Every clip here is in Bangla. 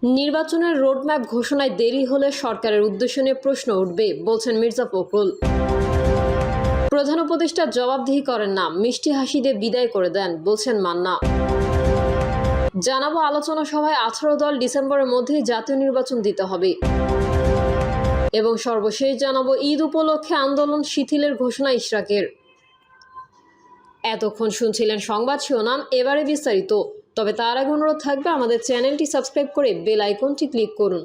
নির্বাচনের রোডম্যাপ ঘোষণায় দেরি হলে সরকারের উদ্দেশ্য নিয়ে প্রশ্ন উঠবে, বলছেন মির্জা ফখরুল। প্রধান উপদেষ্টা জবাবদিহি করেন না, মিষ্টি হাসি দিয়ে বিদায় করে দেন, বলছেন মান্না। জানাবো আলোচনা সভায় 18 দল ডিসেম্বরের মধ্যেই জাতীয় নির্বাচন দিতে হবে। এবং সর্বশেষ জানাবো ঈদ উপলক্ষে আন্দোলন শিথিলের ঘোষণা ইশরাকের। এতক্ষণ শুনছিলেন সংবাদ শিরোনাম, এবারে বিস্তারিত। তবে তার আগে অনুরোধ থাকবে আমাদের চ্যানেলটি সাবস্ক্রাইব করে বেল আইকনটি ক্লিক করুন।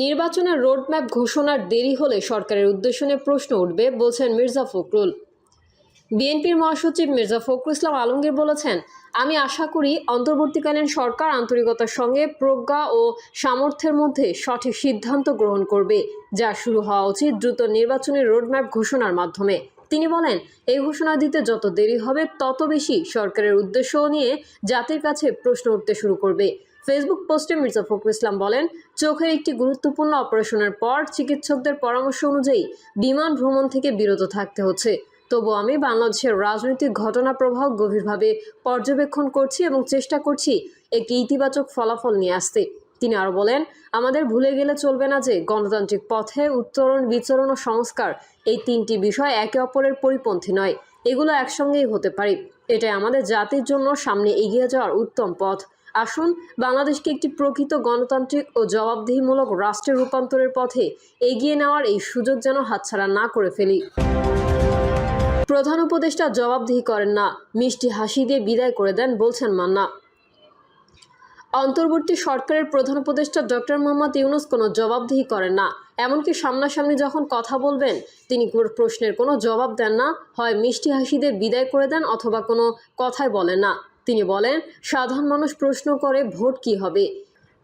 নির্বাচনের রোডম্যাপ ঘোষণার দেরি হলে সরকারের উদ্দেশ্য নিয়ে প্রশ্ন উঠবে, বলছেন মির্জা ফখরুল। বিএনপির মহাসচিব মির্জা ফখরুল ইসলাম আলমগীর বলেছেন, আমি আশা করি অন্তর্বর্তীকালীন সরকার আন্তরিকতার সঙ্গে প্রজ্ঞা ও সামর্থ্যের মধ্যে সঠিক সিদ্ধান্ত গ্রহণ করবে, যা শুরু হওয়া উচিত দ্রুত নির্বাচনের রোডম্যাপ ঘোষণার মাধ্যমে। তিনি বলেন, এই ঘোষণা দিতে যত দেরি হবে তত বেশি সরকারের উদ্দেশ্য নিয়ে জাতির কাছে প্রশ্ন উঠতে শুরু করবে। ফেসবুক পোস্টে মির্জা ফখরুল ইসলাম বলেন, চোখের একটি গুরুত্বপূর্ণ অপারেশনের পর চিকিৎসকদের পরামর্শ অনুযায়ী বিমান ভ্রমণ থেকে বিরত থাকতে হচ্ছে। তবু আমি বাংলাদেশের রাজনৈতিক ঘটনা প্রবাহ গভীরভাবে পর্যবেক্ষণ করছি এবং চেষ্টা করছি একটি ইতিবাচক ফলাফল নিয়ে আসতে। তিনি আরও বলেন, আমাদের ভুলে গেলে চলবে না যে গণতান্ত্রিক পথে উত্তরণ, বিচরণ ও সংস্কার এই তিনটি বিষয় একে অপরের পরিপন্থী নয়, এগুলো একসঙ্গেই হতে পারে। এটাই আমাদের জাতির জন্য সামনে এগিয়ে যাওয়ার উত্তম পথ। আসুন বাংলাদেশকে একটি প্রকৃত গণতান্ত্রিক ও জবাবদিহিমূলক রাষ্ট্রে রূপান্তরের পথে এগিয়ে নেওয়ার এই সুযোগ যেন হাতছাড়া না করে ফেলি। প্রধান উপদেষ্টা জবাবদিহি করেন না, মিষ্টি হাসি দিয়ে বিদায় করে দেন, বলছেন মান্না। অন্তর্বর্তী সরকারের প্রধান উপদেষ্টা ডক্টর মোহাম্মদ ইউনূস কোনো জবাবদিহি করেন না। এমনকি সামনাসামনি যখন কথা বলবেন তিনি প্রশ্নের কোনো জবাব দেন না, হয় মিষ্টি হাসি দিয়ে বিদায় করে দেন অথবা কোনো কথাই বলেন না। তিনি বলেন, সাধারণ মানুষ প্রশ্ন করে ভোট কি হবে।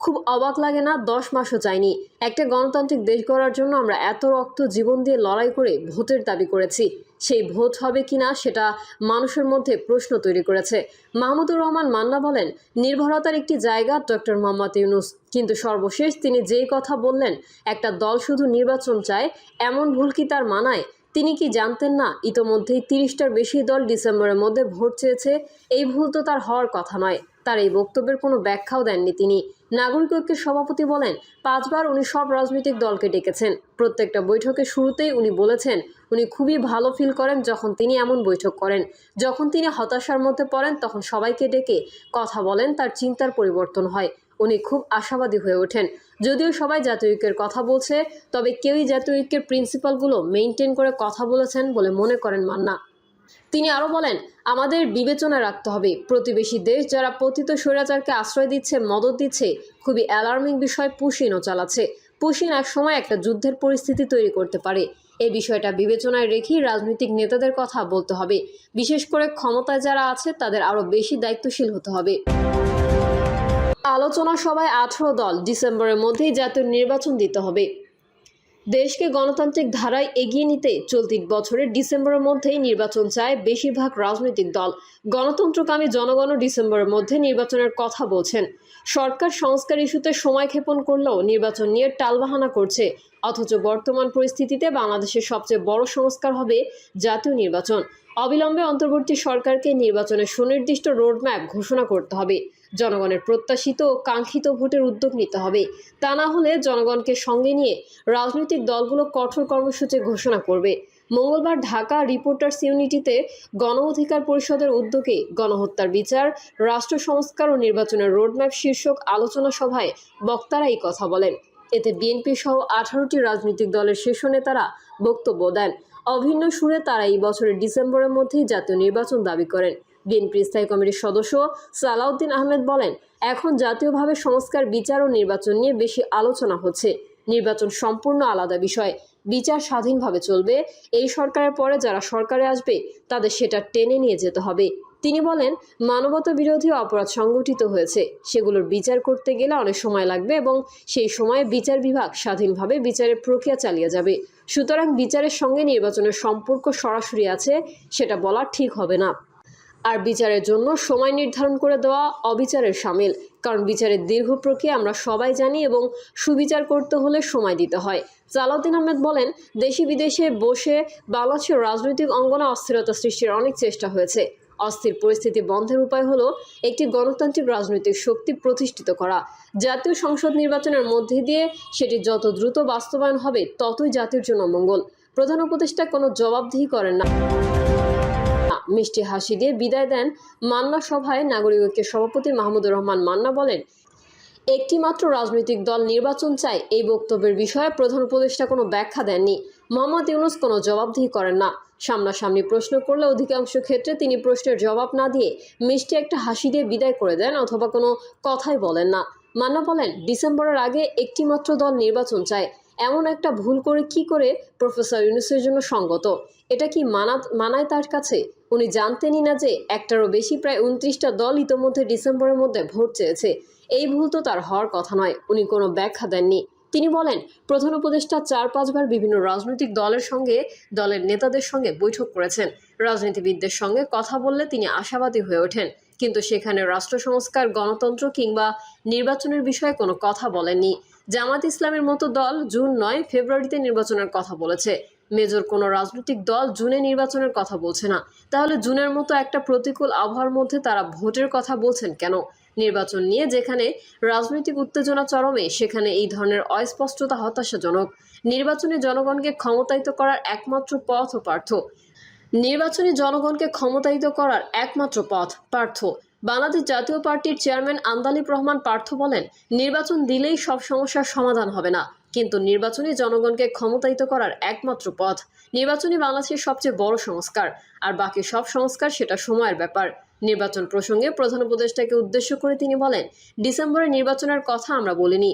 খুব অবাক লাগে না? 10 মাসও চাইনি। একটা গণতান্ত্রিক দেশ গড়ার জন্য আমরা এত রক্ত জীবন দিয়ে লড়াই করে ভোটের দাবি করেছি। সেই ভোট হবে কিনা সেটা মানুষের মধ্যে প্রশ্ন তৈরি করেছে। মাহমুদুর রহমান মান্না বলেন, নির্ভরতার একটি জায়গা ডক্টর মোহাম্মদ ইউনূস, কিন্তু সর্বশেষ তিনি যেই কথা বললেন, একটা দল শুধু নির্বাচন চায়, এমন ভুল কি তার মানায়? তিনি কি জানতেন না ইতোমধ্যেই 30টার বেশি দল ডিসেম্বরের মধ্যে ভোট চেয়েছে? এই ভুল তো তার হওয়ার কথা নয়। তার এই বক্তব্যের কোনো ব্যাখ্যাও দেননি তিনি। নাগরিক ঐক্যের সভাপতি বলেন, 5 বার উনি সব রাজনৈতিক দলকে ডেকেছেন। প্রত্যেকটা বৈঠকের শুরুতেই উনি বলেছেন উনি খুবই ভালো ফিল করেন যখন তিনি এমন বৈঠক করেন। যখন তিনি হতাশার মধ্যে পড়েন তখন সবাইকে ডেকে কথা বলেন, তার চিন্তার পরিবর্তন হয়। উনি খুব আশাবাদী হয়ে ওঠেন। যদিও সবাই জাতীয় ঐক্যের কথা বলছে, তবে কেউই জাতীয় ঐক্যের প্রিন্সিপালগুলো মেইনটেইন করে কথা বলেছেন বলে মনে করেন মান্না। তিনি আরও বলেন, আমাদের বিবেচনায় রাখতে হবে প্রতিবেশী দেশ যারা পতিত স্বৈরাচারকে আশ্রয় দিচ্ছে, মদত দিচ্ছে, খুবই অ্যালার্মিং বিষয় পুশিনও চালাচ্ছে। পুশিন এক সময় একটা যুদ্ধের পরিস্থিতি তৈরি করতে পারে। এই বিষয়টা বিবেচনায় রেখেই রাজনৈতিক নেতাদের কথা বলতে হবে। বিশেষ করে ক্ষমতায় যারা আছে তাদের আরও বেশি দায়িত্বশীল হতে হবে। আলোচনা সভায় 18 দল ডিসেম্বরের মধ্যেই জাতীয় নির্বাচন দিতে হবে। দেশকে গণতান্ত্রিক ধারায় এগিয়ে নিতে চলতি বছরের ডিসেম্বরের মধ্যেই নির্বাচন চায় বেশিরভাগ রাজনৈতিক দল। গণতন্ত্রকামী জনগণও ডিসেম্বরের মধ্যে নির্বাচনের কথা বলছেন। সরকার সংস্কার ইস্যুতে সময় ক্ষেপণ করলেও নির্বাচন নিয়ে টালবাহানা করছে। অথচ বর্তমান পরিস্থিতিতে বাংলাদেশের সবচেয়ে বড় সংস্কার হবে জাতীয় নির্বাচন। অবিলম্বে অন্তর্বর্তী সরকারকে নির্বাচনের সুনির্দিষ্ট রোডম্যাপ ঘোষণা করতে হবে। জনগণের প্রত্যাশিত ও কাঙ্ক্ষিত ভোটের উদ্যোগ নিতে হবে। তা না হলে জনগণকে সঙ্গে নিয়ে রাজনৈতিক দলগুলো কঠোর কর্মসূচি ঘোষণা করবে। মঙ্গলবার ঢাকা রিপোর্টার্স ইউনিটিতে গণ অধিকার পরিষদের উদ্যোগে গণহত্যার বিচার, রাষ্ট্র সংস্কার ও নির্বাচনের রোডম্যাপ শীর্ষক আলোচনা সভায় বক্তারা এই কথা বলেন। এতে বিএনপি সহ 18টি রাজনৈতিক দলের শীর্ষ নেতারা বক্তব্য দেন। অভিন্ন সুরে তারা এই বছরের ডিসেম্বরের মধ্যেই জাতীয় নির্বাচন দাবি করেন। বিএনপি স্থায়ী কমিটির সদস্য সালাউদ্দিন আহমেদ বলেন, এখন জাতীয়ভাবে সংস্কার, বিচার ও নির্বাচন নিয়ে বেশি আলোচনা হচ্ছে। নির্বাচন সম্পূর্ণ আলাদা বিষয়। বিচার স্বাধীনভাবে চলবে। এই সরকারের পরে যারা সরকারে আসবে তাদের সেটা টেনে নিয়ে যেতে হবে। তিনি বলেন, মানবতা বিরোধী অপরাধ সংগঠিত হয়েছে, সেগুলোর বিচার করতে গেলে অনেক সময় লাগবে এবং সেই সময়ে বিচার বিভাগ স্বাধীনভাবে বিচারের প্রক্রিয়া চালিয়ে যাবে। সুতরাং বিচারের সঙ্গে নির্বাচনের সম্পর্ক সরাসরি আছে সেটা বলা ঠিক হবে না। আর বিচারের জন্য সময় নির্ধারণ করে দেওয়া অবিচারের শামিল। কারণ বিচারের দীর্ঘ প্রক্রিয়া আমরা সবাই জানি এবং সুবিচার করতে হলে সময় দিতে হয়। সালাউদ্দিন আহমেদ বলেন, দেশি বিদেশে বসে বাংলাদেশের রাজনৈতিক অঙ্গনে অস্থিরতা সৃষ্টির অনেক চেষ্টা হয়েছে। অস্থির পরিস্থিতি বন্ধের উপায় হলো একটি গণতান্ত্রিক রাজনৈতিক শক্তি প্রতিষ্ঠিত করা। জাতীয় সংসদ নির্বাচনের মধ্যে দিয়ে সেটি যত দ্রুত বাস্তবায়ন হবে ততই জাতির জন্য মঙ্গল। প্রধান উপদেষ্টা কোনো জবাবদিহি করেন না, মিষ্টি হাসি দিয়ে বিদায় দেন। মান্না সভায় নাগরিক ঐক্যের সভাপতি মাহমুদুর রহমান মান্না বলেন, একটি মাত্র রাজনৈতিক দল নির্বাচন চায়। এই বক্তব্যের বিষয়ে প্রধান উপদেষ্টা কোনো ব্যাখ্যা দেননি। মোহাম্মদ ইউনূস কোনো জবাবদিহি করেন না। সামনাসামনি প্রশ্ন করলে অধিকাংশ ক্ষেত্রে তিনি প্রশ্নের জবাব না দিয়ে মিষ্টি একটা হাসি দিয়ে বিদায় করে দেন অথবা কোনো কথাই বলেন না। মান্না বলেন, ডিসেম্বরের আগে একটি মাত্র দল নির্বাচন চায়, এমন একটা ভুল করে কি করে প্রফেসর ইউনূসের জন্য সঙ্গত? এটা কি মানায় তার কাছে? উনি জানতেনই না যে একটারও বেশি প্রায় 29টা দল ইতোমধ্যে ডিসেম্বরের মধ্যে ভোট চেয়েছে। এই ভুল তো তার হওয়ার কথা নয়। উনি কোনো ব্যাখ্যা দেননি। তিনি বলেন, প্রধান উপদেষ্টা 4-5 বার বিভিন্ন রাজনৈতিক দলের সঙ্গে, দলের নেতাদের সঙ্গে বৈঠক করেছেন। রাজনীতিবিদদের সঙ্গে কথা বললে তিনি আশাবাদী হয়ে ওঠেন, কিন্তু সেখানে রাষ্ট্র সংস্কার, গণতন্ত্র কিংবা নির্বাচনের বিষয়ে কোনো কথা বলেননি। জামাত ইসলামের মতো দল জুন নয় ফেব্রুয়ারিতে নির্বাচনের কথা বলেছে। মেজর কোনো রাজনৈতিক দল জুনে নির্বাচনের কথা বলছে না। তাহলে জুনের মতো একটা প্রতিকূল আবহাওয়ার মধ্যে তারা ভোটের কথা বলছেন কেন? নির্বাচন নিয়ে যেখানে রাজনৈতিক উত্তেজনা চরমে, সেখানে এই ধরনের অস্পষ্টতা হতাশাজনক। নির্বাচনে জনগণকে ক্ষমতায়িত করার একমাত্র পথ পার্থ। বাংলাদেশ জাতীয় পার্টির চেয়ারম্যান আন্দালিব রহমান পার্থ বলেন, নির্বাচন দিলেই সব সমস্যার সমাধান হবে না, কিন্তু নির্বাচনই জনগণকে ক্ষমতায়িত করার একমাত্র পথ। নির্বাচনই বাংলাদেশের সবচেয়ে বড় সংস্কার, আর বাকি সব সংস্কার সেটা সময়ের ব্যাপার। নির্বাচন প্রসঙ্গে প্রধান উপদেষ্টাকে উদ্দেশ্য করে তিনি বলেন, ডিসেম্বরে নির্বাচনের কথা আমরা বলিনি।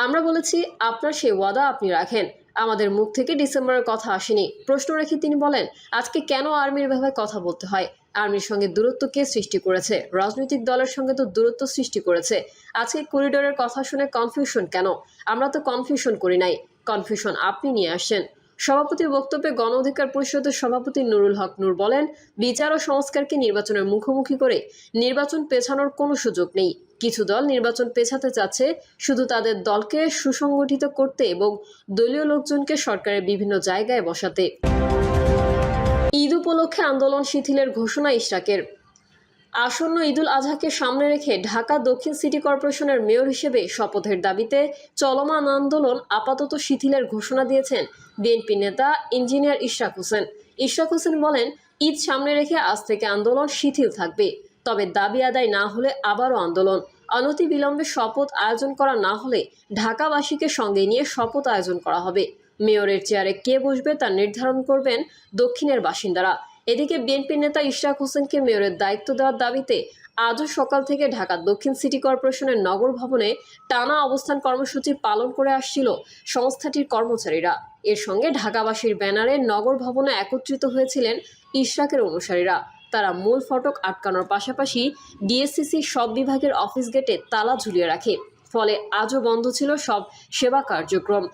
আমরা বলেছি আপনার সেই ওয়াদা আপনি রাখেন। আমাদের মুখ থেকে ডিসেম্বরের কথা আসেনি। প্রশ্ন রেখে তিনি বলেন, আজকে কেন আর্মির ভাবে কথা বলতে হয়? আর্মির সঙ্গে দূরত্ব কে সৃষ্টি করেছে? রাজনৈতিক দলের সঙ্গে তো দূরত্ব সৃষ্টি করেছে। আজকে করিডোরের কথা শুনে কনফিউশন কেন? আমরা তো কনফিউশন করি নাই, কনফিউশন আপনি নিয়ে আসছেন। সভাপতির বক্তব্যে গণ অধিকার পরিষদের সভাপতি নুরুল হক নূর বলেন, বিচার ও সংস্কারকে নির্বাচনের মুখোমুখি করে নির্বাচন পেছানোর কোনো সুযোগ নেই। কিছু দল নির্বাচন পেছাতে চাচ্ছে শুধু তাদের দলকে সুসংগঠিত করতে এবং দলীয় লোকজনকে সরকারের বিভিন্ন জায়গায় বসাতে। ঈদ উপলক্ষে আন্দোলন শিথিলের ঘোষণা ইশরাকের। আসন্ন ঈদুল আজহাকে সামনে রেখে ঢাকা দক্ষিণ সিটি কর্পোরেশনের মেয়র হিসেবে শপথের দাবিতে চলমান আন্দোলন আপাতত শিথিলের ঘোষণা দিয়েছেন বিএনপি নেতা ইঞ্জিনিয়ার ইশরাক হোসেন। ইশরাক হোসেন বলেন, ঈদ সামনে রেখে আজ থেকে আন্দোলন শিথিল থাকবে, তবে দাবি আদায় না হলে আবারও আন্দোলন। অনতিবিলম্বে শপথ আয়োজন করা না হলে ঢাকাবাসীকে সঙ্গে নিয়ে শপথ আয়োজন করা হবে। মেয়রের চেয়ারে কে বসবে তা নির্ধারণ করবেন দক্ষিণের বাসিন্দারা। এদিকে বিএনপি নেতা ইশরাক হোসেনকে মেয়রের দায়িত্ব দেওয়ার দাবিতে আজও সকাল থেকে ঢাকা দক্ষিণ সিটি কর্পোরেশনের নগর ভবনে টানা অবস্থান কর্মসূচি পালন করে আসছিল সংস্থাটির কর্মচারীরা। এর সঙ্গে ঢাকাবাসীর ব্যানারে নগর ভবনে একত্রিত হয়েছিলেন ইশরাকের অনুসারীরা। তারা মূল ফটক আটকানোর পাশাপাশি ডিএসসিসির সব বিভাগের অফিস গেটে তালা ঝুলিয়ে রাখে। ফলে আজও বন্ধ ছিল সব সেবা কার্যক্রম।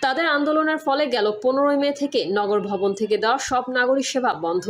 তাদের আন্দোলনের ফলে গেল 15 মে থেকে নগর ভবন থেকে দেওয়া সব নাগরিক সেবা বন্ধ।